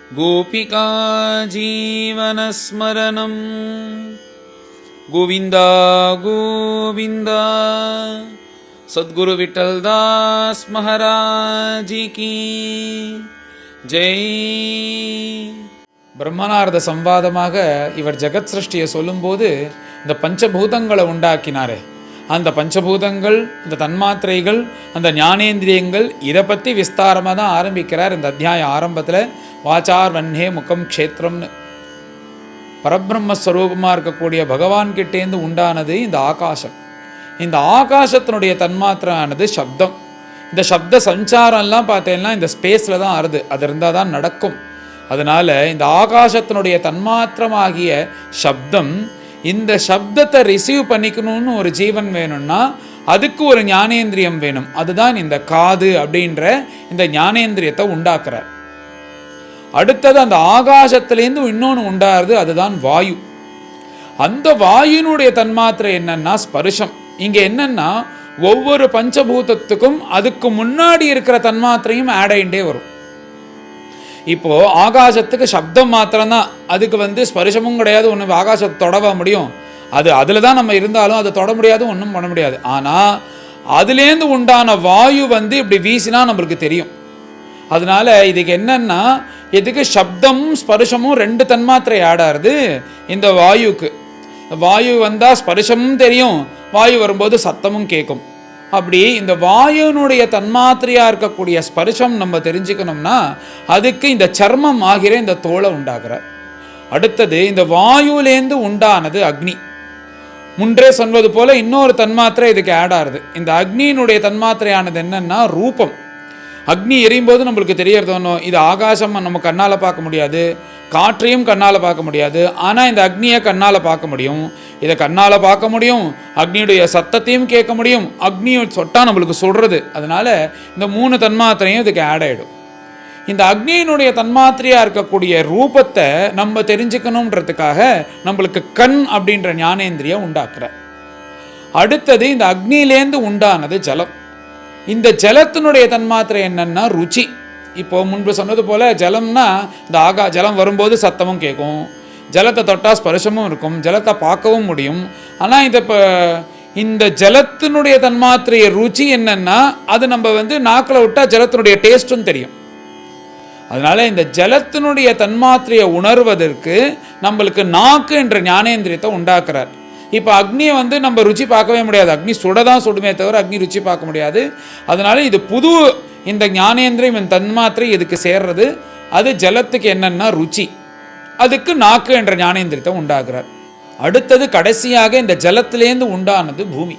गोपिका जीवनस्मरणं गोविन्द गोविन्द सद्गुरु विठ्ठलदास महाराज की जय. பிரம்மனார்த சம்வாதமாக இவர் ஜெகத் சிருஷ்டியை சொல்லும்போது இந்த பஞ்சபூதங்களை உண்டாக்கினாரே, அந்த பஞ்சபூதங்கள், இந்த தன்மாத்திரைகள், அந்த ஞானேந்திரியங்கள், இதை பற்றி விஸ்தாரமாக தான் ஆரம்பிக்கிறார் இந்த அத்தியாய ஆரம்பத்தில். வாச்சார் வன்னே முகம் க்ஷேத்திரம்னு பரபிரம்மஸ்வரூபமாக இருக்கக்கூடிய பகவான்கிட்டேருந்து உண்டானது இந்த ஆகாசம். இந்த ஆகாசத்தினுடைய தன்மாத்திரானது சப்தம். இந்த சப்த சஞ்சாரம்லாம் பார்த்தீங்கன்னா இந்த ஸ்பேஸில் தான் ஆறுது, அது இருந்தால் தான் நடக்கும். அதனால் இந்த ஆகாசத்தினுடைய தன்மாத்திரமாகிய சப்தம், இந்த சப்தத்தை ரிசீவ் பண்ணிக்கணும்னு ஒரு ஜீவன் வேணும்னா அதுக்கு ஒரு ஞானேந்திரியம் வேணும். அதுதான் இந்த காது அப்படின்ற இந்த ஞானேந்திரியத்தை உண்டாக்குறார். அடுத்தது அந்த ஆகாசத்துலேருந்து இன்னொன்று உண்டாருது, அதுதான் வாயு. அந்த வாயுனுடைய தன்மாத்திரை என்னன்னா ஸ்பர்ஷம். இங்கே என்னன்னா ஒவ்வொரு பஞ்சபூதத்துக்கும் அதுக்கு முன்னாடி இருக்கிற தன்மாத்திரையும் ஆட் ஆகிட்டே வரும். இப்போ ஆகாசத்துக்கு சப்தம் மாத்திரம்தான், அதுக்கு ஸ்பர்ஷமும் கிடையாது, ஒன்றும் ஆகாசத்தை தொடவ முடியும். அதில் தான் நம்ம இருந்தாலும் அதை தொட முடியாது, ஒன்றும் பண்ண முடியாது. ஆனால் அதுலேருந்து உண்டான வாயு இப்படி வீசினா நம்மளுக்கு தெரியும். அதனால இதுக்கு என்னன்னா, இதுக்கு சப்தமும் ஸ்பர்ஷமும் ரெண்டு தன்மாத்திரை ஆடாருது இந்த வாயுக்கு. வாயு வந்தால் ஸ்பர்ஷமும் தெரியும், வாயு வரும்போது சத்தமும் கேட்கும். அப்படி இந்த வாயுனுடைய தன்மாத்திரையாக இருக்கக்கூடிய ஸ்பர்ஷம் நம்ம தெரிஞ்சுக்கணும்னா அதுக்கு இந்த சர்மம் ஆகிற இந்த தோலை உண்டாகிறார். அடுத்தது இந்த வாயுலேருந்து உண்டானது அக்னி. முன்றே சொன்னது போல இன்னொரு தன்மாத்திரை இதுக்கு ஆட் ஆகுது. இந்த அக்னியினுடைய தன்மாத்திரையானது என்னன்னா ரூபம். அக்னி எரியும் போது நம்மளுக்கு தெரியறதோனோ, இது ஆகாசம் நம்ம கண்ணால் பார்க்க முடியாது, காற்றையும் கண்ணால் பார்க்க முடியாது. ஆனால் இந்த அக்னியை கண்ணால் பார்க்க முடியும், இதை கண்ணால் பார்க்க முடியும், அக்னியுடைய சத்தத்தையும் கேட்க முடியும், அக்னியை சொட்டா நம்மளுக்கு சொல்கிறது. அதனால இந்த மூணு தன்மாத்திரையும் இதுக்கு ஆட் ஆகிடும். இந்த அக்னியினுடைய தன்மாத்திரையாக இருக்கக்கூடிய ரூபத்தை நம்ம தெரிஞ்சுக்கணுன்றதுக்காக நம்மளுக்கு கண் அப்படின்ற ஞானேந்திரியம் உண்டாக்குற. அடுத்தது இந்த அக்னியிலேருந்து உண்டானது ஜலம். இந்த ஜலத்தினுடைய தன்மாத்திரை என்னன்னா ருச்சி. இப்போ முன்பு சொன்னது போல ஜலம்னா இந்த ஜலம் வரும்போது சத்தமும் கேட்கும், ஜலத்தை தொட்டால் ஸ்பர்ஷமும் இருக்கும், ஜலத்தை பார்க்கவும் முடியும். ஆனால் இந்த ஜலத்தினுடைய தன்மாத்திரைய ருச்சி என்னன்னா அது நம்ம நாக்கில் விட்டால் ஜலத்தினுடைய டேஸ்ட்டும் தெரியும். அதனால இந்த ஜலத்தினுடைய தன்மாத்திரையை உணர்வதற்கு நம்மளுக்கு நாக்கு என்ற ஞானேந்திரியத்தை உண்டாக்குறார். இப்போ அக்னியை நம்ம ருச்சி பார்க்கவே முடியாது, அக்னி சுடதான் சுடுமே தவிர அக்னி ருச்சி பார்க்க முடியாது. அதனால இது புது இந்த ஞானேந்திரியம், இந்த தன்மாத்திரை இதுக்கு சேர்றது. அது ஜலத்துக்கு என்னன்னா ருச்சி, அதுக்கு நாக்கு என்ற ஞானேந்திரியத்தை உண்டாக்குறார். அடுத்தது கடைசியாக இந்த ஜலத்திலேருந்து உண்டானது பூமி.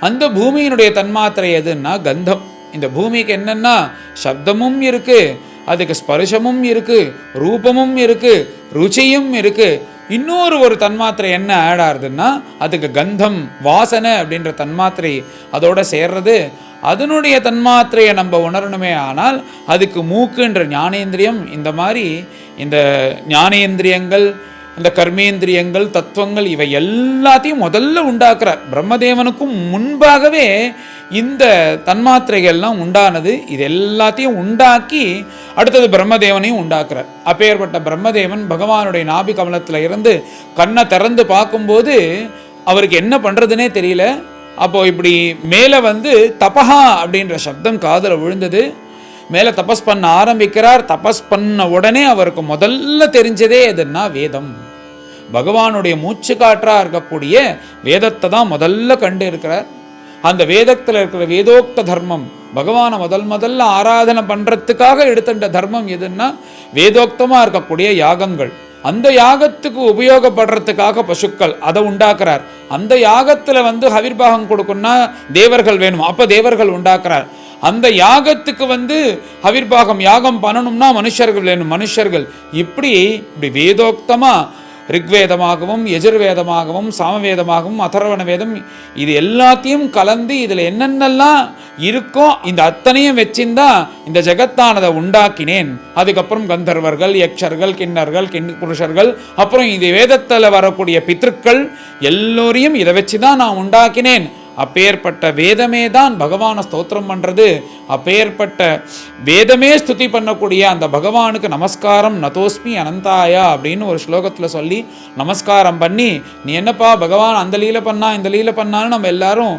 அந்த பூமியினுடைய தன்மாத்திரை எதுன்னா கந்தம். இந்த பூமிக்கு என்னன்னா சப்தமும் இருக்கு, அதுக்கு ஸ்பர்ஷமும் இருக்கு, ரூபமும் இருக்கு, ருச்சியும் இருக்கு. இன்னொரு தன்மாத்திரை என்ன ஆட் ஆகுதுன்னா அதுக்கு கந்தம், வாசனை அப்படின்ற தன்மாத்திரை அதோட சேர்றது. அதனுடைய தன்மாத்திரையை நம்ம உணரணுமே ஆனால் அதுக்கு மூக்குன்ற ஞானேந்திரியம். இந்த மாதிரி இந்த ஞானேந்திரியங்கள், இந்த கர்மேந்திரியங்கள், தத்துவங்கள், இவை எல்லாத்தையும் முதல்ல உண்டாக்குறார். பிரம்மதேவனுக்கும் முன்பாகவே இந்த தன்மாத்திரைகள்லாம் உண்டானது. இது எல்லாத்தையும் உண்டாக்கி அடுத்தது பிரம்மதேவனையும் உண்டாக்குறார். அப்பேற்பட்ட பிரம்மதேவன் பகவானுடைய நாபி கமலத்தில் இருந்து கண்ணை திறந்து பார்க்கும்போது அவருக்கு என்ன பண்ணுறதுனே தெரியல. அப்போ இப்படி மேலே தபஹா அப்படின்ற சப்தம் காதில் விழுந்தது. மேலே தபஸ் பண்ண ஆரம்பிக்கிறார். தபஸ் பண்ண உடனே அவருக்கு முதல்ல தெரிஞ்சதே எதுன்னா வேதம். பகவானுடைய மூச்சு காற்றா இருக்கக்கூடிய வேதத்தை தான் முதல்ல கண்டு இருக்கிறார். அந்த வேதத்தில் இருக்கிற வேதோக்த தர்மம், பகவானை முதல்ல ஆராதனை பண்ணுறதுக்காக எடுத்துட்ட தர்மம் எதுன்னா வேதோக்தமாக இருக்கக்கூடிய யாகங்கள். அந்த யாகத்துக்கு உபயோகப்படுறதுக்காக பசுக்கள் அதை உண்டாக்குறார். அந்த யாகத்தில் ஹவிர்பாகம் கொடுக்கணும்னா தேவர்கள் வேணும், அப்போ தேவர்கள் உண்டாக்குறார். அந்த யாகத்துக்கு ஹவிர்பாகம் யாகம் பண்ணணும்னா மனுஷர்கள் வேணும், மனுஷர்கள். இப்படி வேதோக்தமாக ரிக்வேதமாகவும் யஜுர்வேதமாகவும் சாமவேதமாகவும் அதர்வண வேதம், இது எல்லாத்தையும் கலந்து இதில் என்னென்னலாம் இருக்கோ இந்த அத்தனையும் வச்சிருந்தா இந்த ஜெகத்தானதை உண்டாக்கினேன். அதுக்கப்புறம் கந்தர்வர்கள், யக்ஷர்கள், கிண்ணர்கள், புருஷர்கள், அப்புறம் இது வேதத்தில் வரக்கூடிய பித்ருக்கள் எல்லோரையும் இதை வச்சு தான் நான் உண்டாக்கினேன் அப்பேற்பட்ட வேதமே தான் பகவானை ஸ்தோத்திரம் பண்ணுறது. அப்பேற்பட்ட வேதமே ஸ்துதி பண்ணக்கூடிய அந்த பகவானுக்கு நமஸ்காரம் நதோஸ்மி அனந்தாயா அப்படின்னு ஒரு ஸ்லோகத்தில் சொல்லி நமஸ்காரம் பண்ணி, நீ என்னப்பா பகவான் அந்த லீலை பண்ணா இந்த லீலை பண்ணான்னு நம்ம எல்லாரும்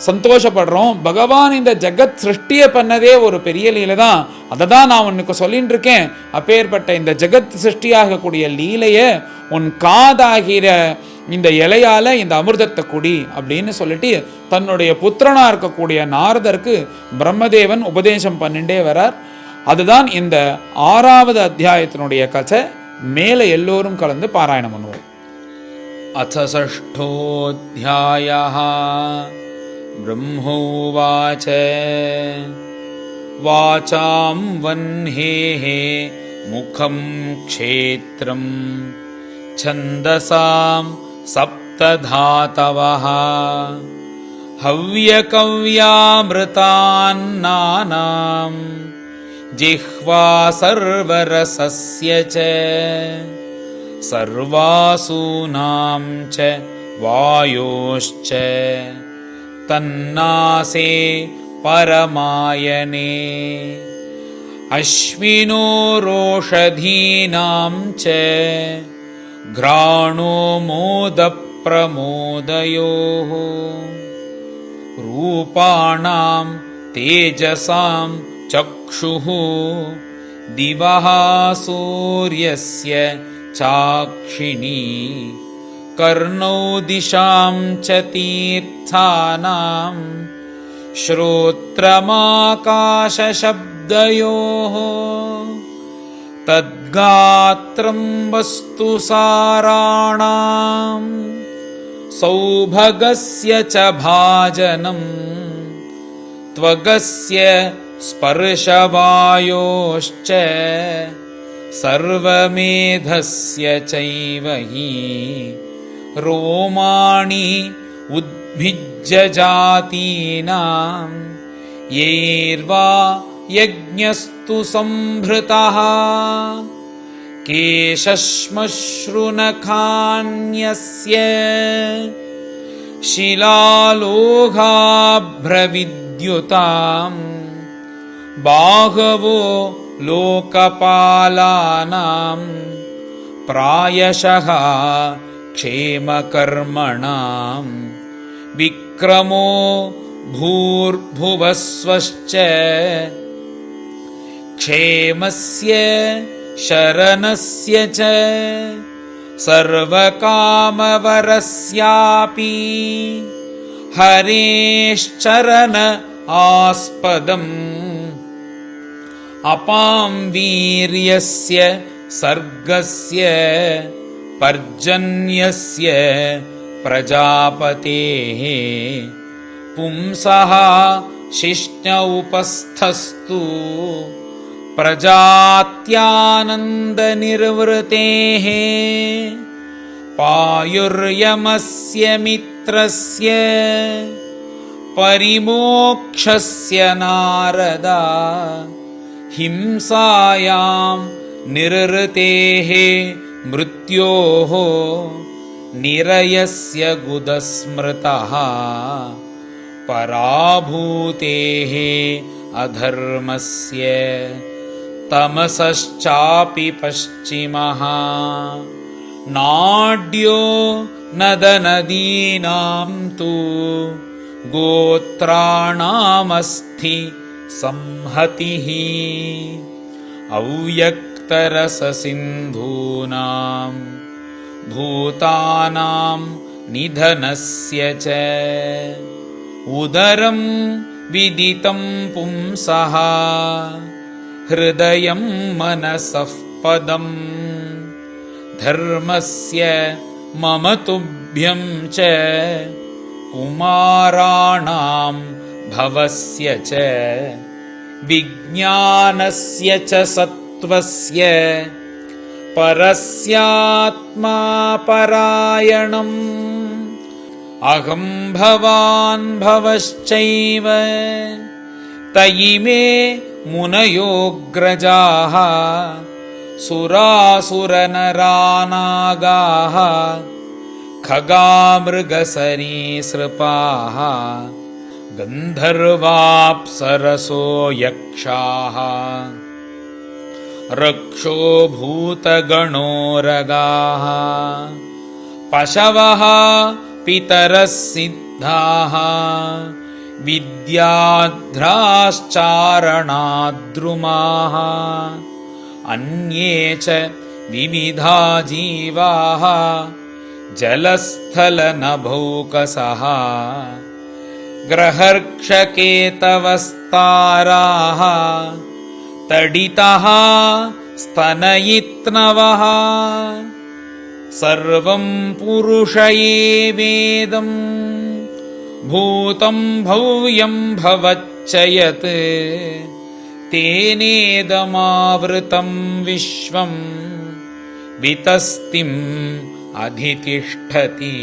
சந்தோஷப்படுறோம். பகவான் இந்த ஜெகத் சிருஷ்டியை பண்ணதே ஒரு பெரிய லீலை தான். அதை தான் நான் உனக்கு சொல்லிட்டு இருக்கேன். அப்பேற்பட்ட இந்த ஜெகத் சிருஷ்டியாகக்கூடிய லீலையை உன் காதாகிற இந்த இலையால இந்த அமிர்தத்தை குடி அப்படின்னு சொல்லிட்டு தன்னுடைய புத்திரனா இருக்கக்கூடிய நாரதருக்கு பிரம்மதேவன் உபதேசம் பண்ணிட்டே வரார். அதுதான் இந்த 6வது அத்தியாயத்தினுடைய கதை. மேலே எல்லோரும் கலந்து பாராயணம் பண்ணுவோம். அத ஷஷ்டோத்யாயः ब्रह्मोवाच वाचां वह्नेः मुखं क्षेत्रं छन्दसां सप्तधातवः हव्यकव्यामृतान्नानां जिह्वा सर्वरसस्य च सर्वासूनां च वायोश्च तन्नासे परमायने अश्विनोरोषधीनां च घ्राणो मोदप्रमोदयोः रूपाणां तेजसां चक्षुः दिवः सूर्यस्य चाक्षिणी कर्णौ दिशां च तीर्थानां श्रोत्रमाकाशशब्दयोः तद्गात्रं वस्तुसाराणां सौभगस्य च भाजनं त्वगस्य स्पर्शवायोश्च सर्वमेधस्य चैव हि रोमाणि उद्भिज्य जातीनां यैर्वा यज्ञस्तु संभृतः केशश्मश्रुनखान्यस्य शिलालोहाभ्रविद्युतां बाहवो लोकपालानां प्रायशः क्षेमकर्मणां विक्रमो भूर्भुवस्वश्च क्षेमस्य शरणस्य च सर्वकामवरस्यापि हरेश्चरण आस्पदम् अपां वीर्यस्य सर्गस्य पर्जन्यस्य प्रजापतेः पुंसः शिष्ण उपस्थस्तु प्रजात्यानन्दनिर्वृतेः पायुर्यमस्य मित्रस्य परिमोक्षस्य नारदा हिंसायां निरृतेः मृत्योः निरयस्य गुदस्मृतः पराभूतेः अधर्मस्य तमसश्चापि पश्चिमः नाड्यो नदनदीनां तु गोत्राणामस्थि संहतिः अव्यक्तरससिन्धूनां भूतानां निधनस्य च उदरं विदितं पुंसः हृदयं मनसः पदम् धर्मस्य मम तुभ्यं च कुमाराणां भवस्य च विज्ञानस्य च सत्त्वस्य परस्यात्मा परायणम् अहं भवान् भवश्चैव तयिमे मुनयोऽग्रजाः सुरासुरनरानागाः खगामृगसरीसृपाः गन्धर्वाप्सरसो यक्षाः रक्षो भूतगणोरगाः पशवः पितरः सिद्धाः विद्याध्राश्चारणाद्रुमाः अन्ये च विविधा जीवाः जलस्थलनभौकसः ग्रहर्क्षकेतवस्ताराः तडितः स्तनयित्नवः सर्वं पुरुष एवेदं भूतं भव्यं भवच्च यत् तेनेदमावृतं विश्वं वितस्तिम् अधितिष्ठति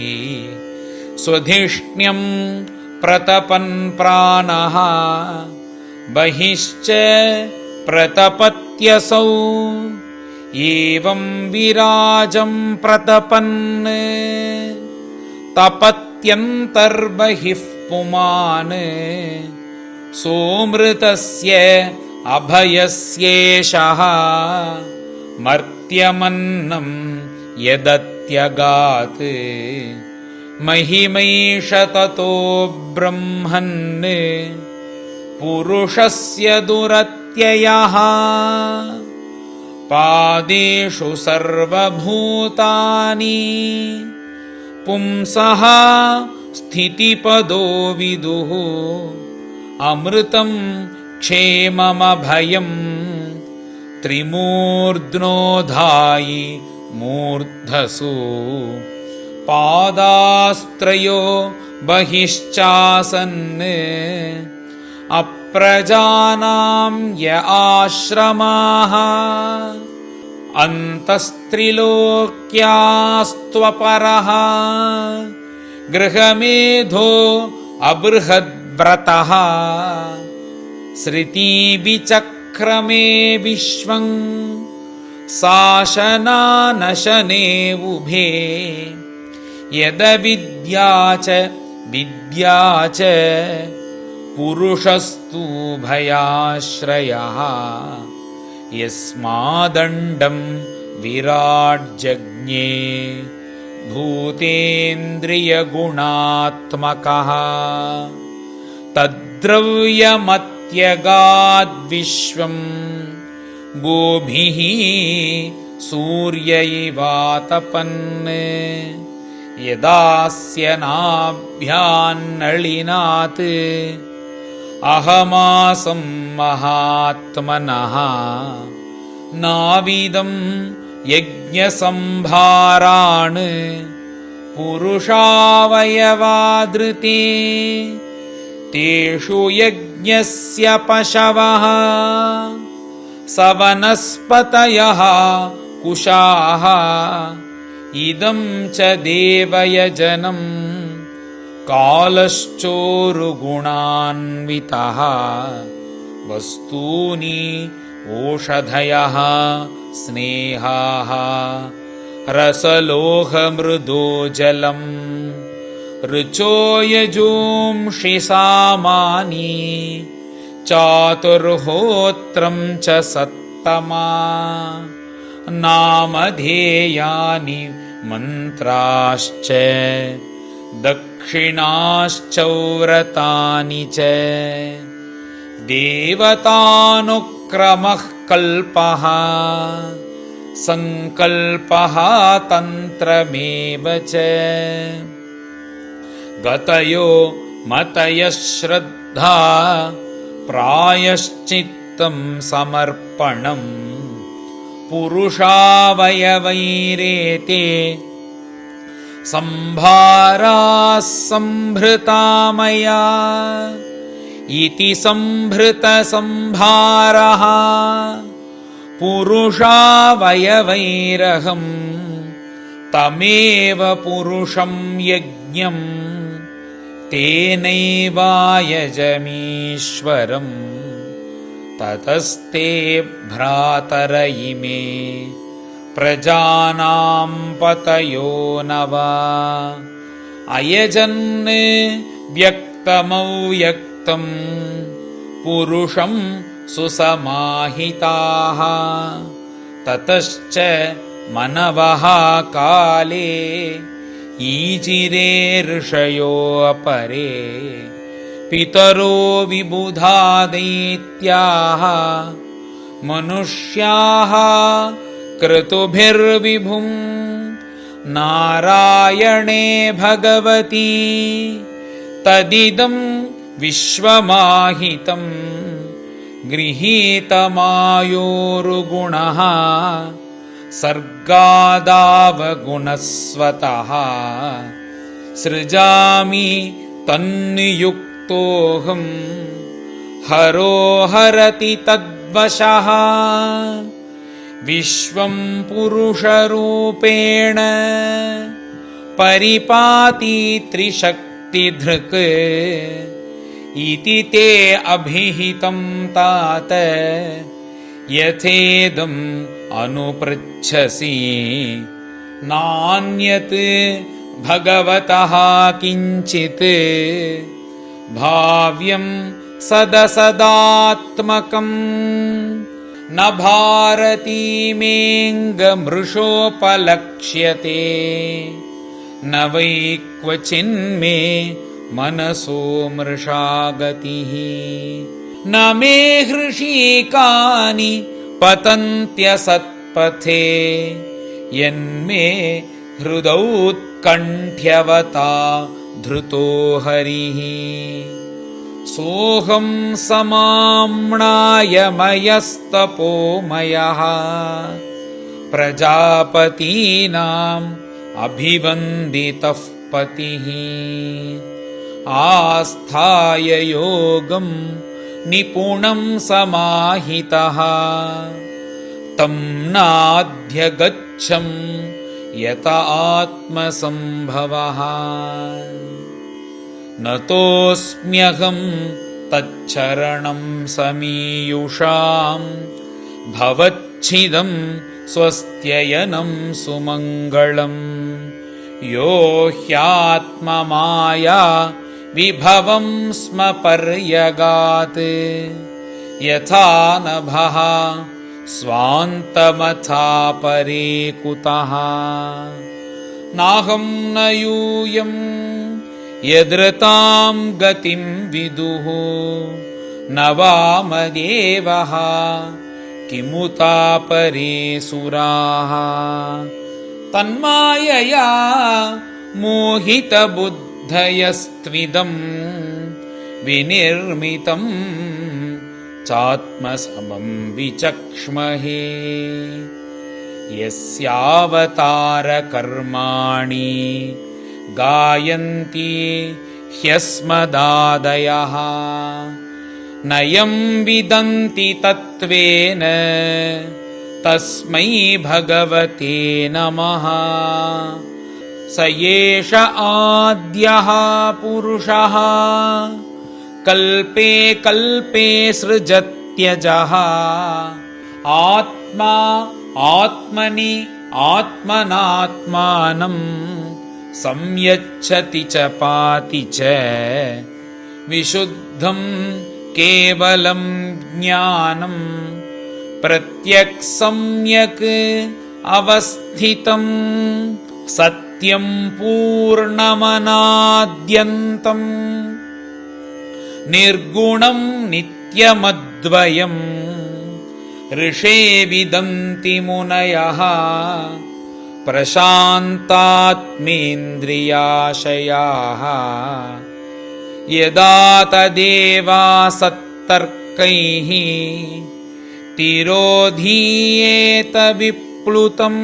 स्वधिष्ण्यं प्रतपन् प्राणः बहिश्च प्रतपत्यसौ एवं विराजं प्रतपन् तपत्यन्तर्बहिः पुमान् सोमृतस्य अभयस्येषः मर्त्यमन्नं यदत्यगात् महिमैष ततो ब्रह्मन् पुरुषस्य दुरत्ययः पादेषु सर्वभूतानि पुंसः स्थितिपदो विदुः अमृतं क्षेममभयं त्रिमूर्ध्नोधायि मूर्धसु पादास्त्रयो बहिश्चासन् अप्रजानां य आश्रमाः अन्तस्त्रिलोक्यास्त्वपरः गृहमेधो अबृहद्व्रतः श्रुतिविचक्रमे विश्वं शासनानशने उभे यदविद्या च विद्या च पुरुषस्तु भयाश्रयः यस्मादण्डं विराट्जज्ञे भूतेन्द्रियगुणात्मकः तद्द्रव्यमत्यगाद्विश्वं गोभिः सूर्य इवातपन् यदास्य नाभ्यान्नलिनात् अहमासं महात्मनः नाविदं यज्ञसंभारान् पुरुषावयवादृते तेषु यज्ञस्य पशवः सवनस्पतयः कुशाः इदं च देवयजनं कालश्चोरुगुणान्वितः वस्तूनि ओषधयः स्नेहाः रसलोहमृदो जलम् ऋचो यजूंषि सामानि चातुर्होत्रं च सत्तमा नामधेयानि मन्त्राश्च दक्षिणाश्चौव्रतानि च देवतानुक्रमः कल्पः संकल्पः तन्त्रमेव च गतयो मतयः श्रद्धा प्रायश्चित्तं समर्पणम् पुरुषावयवैरेते संभाराः संभृता मया इति संभृतसंभारः पुरुषावयवैरहं तमेव पुरुषं यज्ञं तेनैवायजमीश्वरम् ततस्ते भ्रातर इमे प्रजानां पतयो नव अयजन् व्यक्तमव्यक्तं पुरुषं सुसमाहिताः ततश्च मनवः काले ईजिरे ऋषयो अपरे पितरो विबुधा दैत्याः मनुष्याः क्रतुभिर्विभुं नारायणे भगवती तदिदं विश्वमाहितं गृहीतमायोरुगुणः सर्गादावगुणस्वतः सृजामि तन्नियुक्तोऽहं हरो हरति तद्वशः विश्वं पुरुषरूपेण परिपाति त्रिशक्तिधृक् इति ते अभिहितं तात यथेदम् अनुपृच्छसि नान्यत् भगवतः किञ्चित् भाव्यं सदसदात्मकम् न भारतीमेऽङ्गमृषोपलक्ष्यते न वै क्वचिन्मे मनसो मृषा गतिः न मे हृषीकानि पतन्त्यसत्पथे यन्मे हृदौत्कण्ठ्यवता धृतो हरिः सोऽहं समाम्नायमयस्तपोमयः प्रजापतीनाम् अभिवन्दितः पतिः आस्थाय योगं निपुणं समाहितः तं नाध्यगच्छं यत आत्मसम्भवः नतोऽस्म्यहं तच्चरणं समीयुषां भवच्छिदं स्वस्त्ययनं सुमङ्गलम् यो ह्यात्ममाया विभवं स्म पर्यगात् यथा नभः स्वान्तमथा परे कुतः नाहं न यूयं यदृतां गतिं विदुः न वामदेवः किमुता परे सुराः तन्मायया मोहितबुद्धयस्त्विदं विनिर्मितं चात्मसमं विचक्ष्महे यस्यावतारकर्माणि गायन्ति ह्यस्मदादयः नयं विदन्ति तत्त्वेन तस्मै भगवते नमः स एष आद्यः पुरुषः कल्पे कल्पे सृजत्यजः आत्मा आत्मनि आत्मनात्मानं संयच्छति च पाति च विशुद्धं केवलं ज्ञानं प्रत्यक् सम्यक् अवस्थितं सत्यं पूर्णमनाद्यन्तं निर्गुणं नित्यमद्वयं ऋषे विदन्ति मुनयः प्रशान्तात्मेन्द्रियाशयाः यदा तदेवासत्तर्कैः तिरोधीयेत विप्लुतम्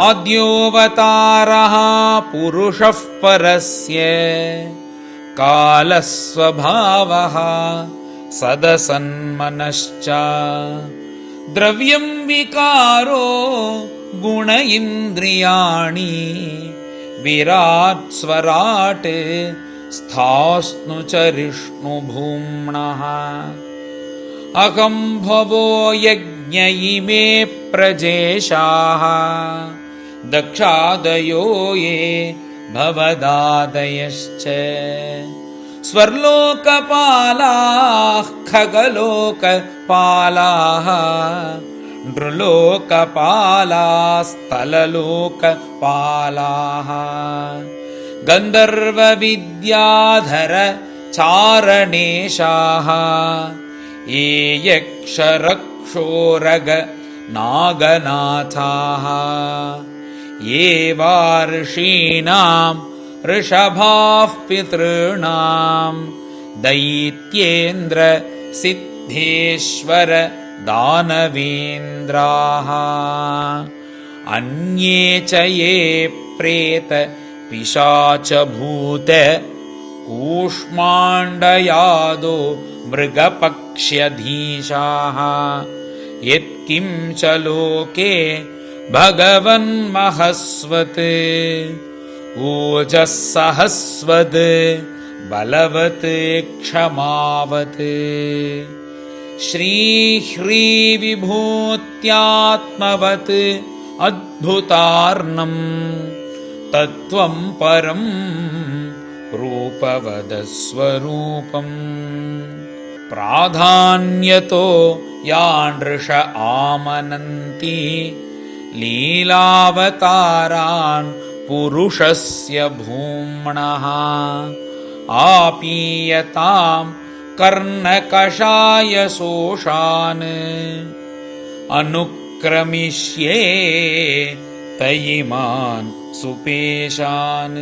अद्योऽवतारः पुरुषः परस्य कालस्वभावः सदसन्मनश्च द्रव्यं विकारो गुण इन्द्रियाणि विराट् स्वराट् स्थास्नु चरिष्णु भूम्नः अहं भवो यज्ञ यज्ञ इमे प्रजेशाः दक्षादयो ये भवदादयश्च स्वर्लोकपालाः खगलोकपालाः नृलोकपालास्तललोकपालाः गन्धर्वविद्याधर चारणेशाः ये यक्षरक्षोरग नागनाथाः ये वार्षीणां ऋषभाः पितॄणां दैत्येन्द्र सिद्धेश्वर दानवेन्द्राः अन्ये च ये प्रेत पिशाच भूत कूष्माण्डयादो मृगपक्ष्यधीशाः यत्किं च लोके भगवन्महस्वत् ओजःसहस्वद् बलवत् क्षमावत् श्रीह्रीविभूत्यात्मवत् अद्भुतार्णं तत्त्वं परं रूपवदस्वरूपम् प्राधान्यतो यानृष आमनन्ति लीलावतारान् पुरुषस्य भूम्नः आपीयतां कर्णकषायशोषान् अनुक्रमिष्ये तयिमान् सुपेशान्।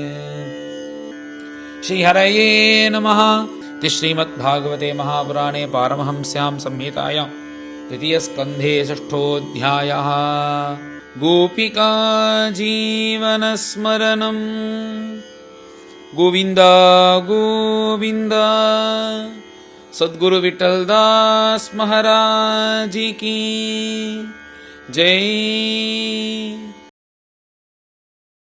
श्रीहरये नमः। श्रीमद्भागवते महापुराणे पारमहंस्यां संहितायां द्वितीयस्कन्धे षष्ठोऽध्यायः। गोपिका जीवनस्मरणम्। गोविन्द गोविन्द। सद्गुरु विठ्ठलदास महाराज की जय।